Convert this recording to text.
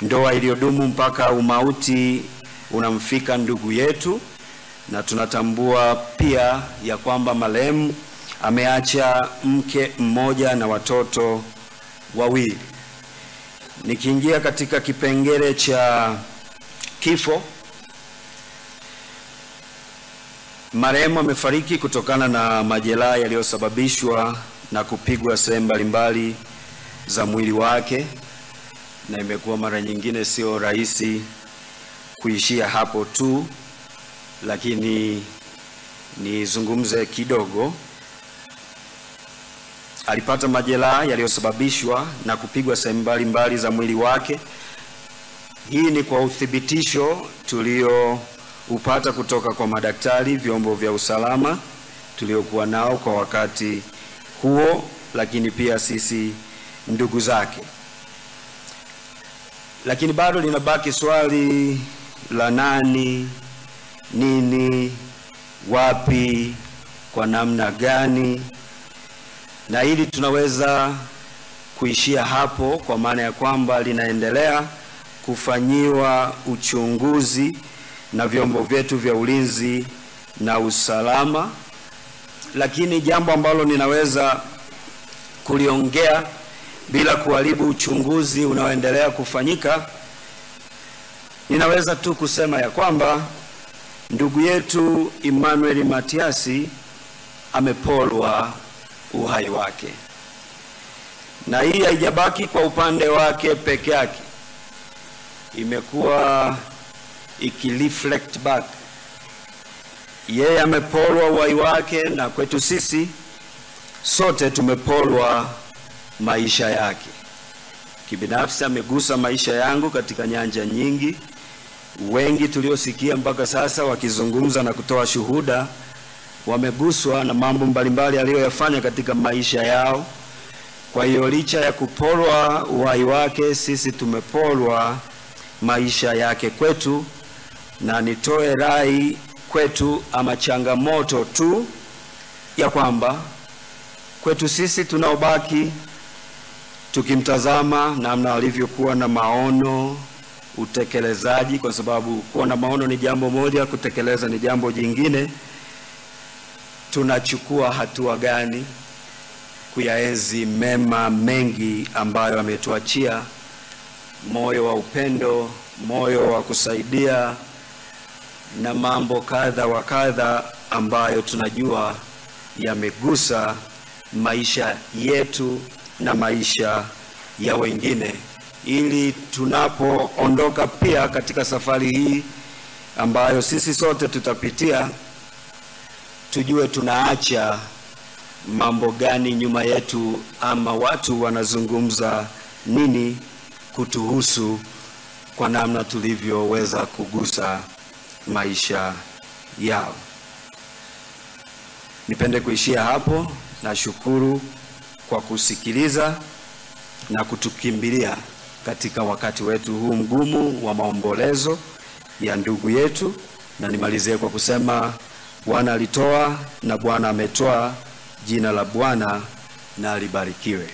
ndoa iliyodumu mpaka umauti unamfika ndugu yetu, na tunatambua pia ya kwamba marehemu ameacha mke mmoja na watoto wawili. Nikiingia katika kipengele cha kifo, marehemu amefariki kutokana na majeraha yaliyosababishwa na kupigwa sehemu mbalimbali za mwili wake, na imekuwa mara nyingine sio rahisi kuishia hapo tu, lakini nizungumze kidogo. Alipata majeraha yaliyosababishwa na kupigwa sehemu mbalimbali za mwili wake. Hii ni kwa uthibitisho tulioupata kutoka kwa madaktari, vyombo vya usalama tuliokuwa nao kwa wakati huo, lakini pia sisi ndugu zake. Lakini bado linabaki swali la nani, nini, wapi, kwa namna gani, na hili tunaweza kuishia hapo, kwa maana ya kwamba linaendelea kufanyiwa uchunguzi na vyombo vyetu vya ulinzi na usalama. Lakini jambo ambalo ninaweza kuliongea bila kuharibu uchunguzi unaoendelea kufanyika, ninaweza tu kusema ya kwamba ndugu yetu Emmanuel Matiasi ameporwa uhai wake, na hii haijabaki kwa upande wake peke yake, imekuwa ikireflect back. Yeye ameporwa uhai wake, na kwetu sisi sote tumeporwa maisha yake. Kibinafsi amegusa maisha yangu katika nyanja nyingi. Wengi tuliosikia mpaka sasa wakizungumza na kutoa shuhuda wameguswa na mambo mbalimbali aliyoyafanya katika maisha yao. Kwa hiyo licha ya kuporwa uhai wake, sisi tumeporwa maisha yake kwetu, na nitoe rai kwetu ama changamoto tu ya kwamba kwetu sisi tunaobaki tukimtazama namna alivyokuwa na maono, utekelezaji, kwa sababu kuwa na maono ni jambo moja, kutekeleza ni jambo jingine. Tunachukua hatua gani kuyaenzi mema mengi ambayo ametuachia, moyo wa upendo, moyo wa kusaidia, na mambo kadha wa kadha ambayo tunajua yamegusa maisha yetu na maisha ya wengine, ili tunapoondoka pia katika safari hii ambayo sisi sote tutapitia, tujue tunaacha mambo gani nyuma yetu, ama watu wanazungumza nini kutuhusu kwa namna tulivyoweza kugusa maisha yao. Nipende kuishia hapo. Nashukuru kwa kusikiliza na kutukimbilia katika wakati wetu huu mgumu wa maombolezo ya ndugu yetu, na nimalizie kwa kusema Bwana alitoa na Bwana ametoa, jina la Bwana na libarikiwe.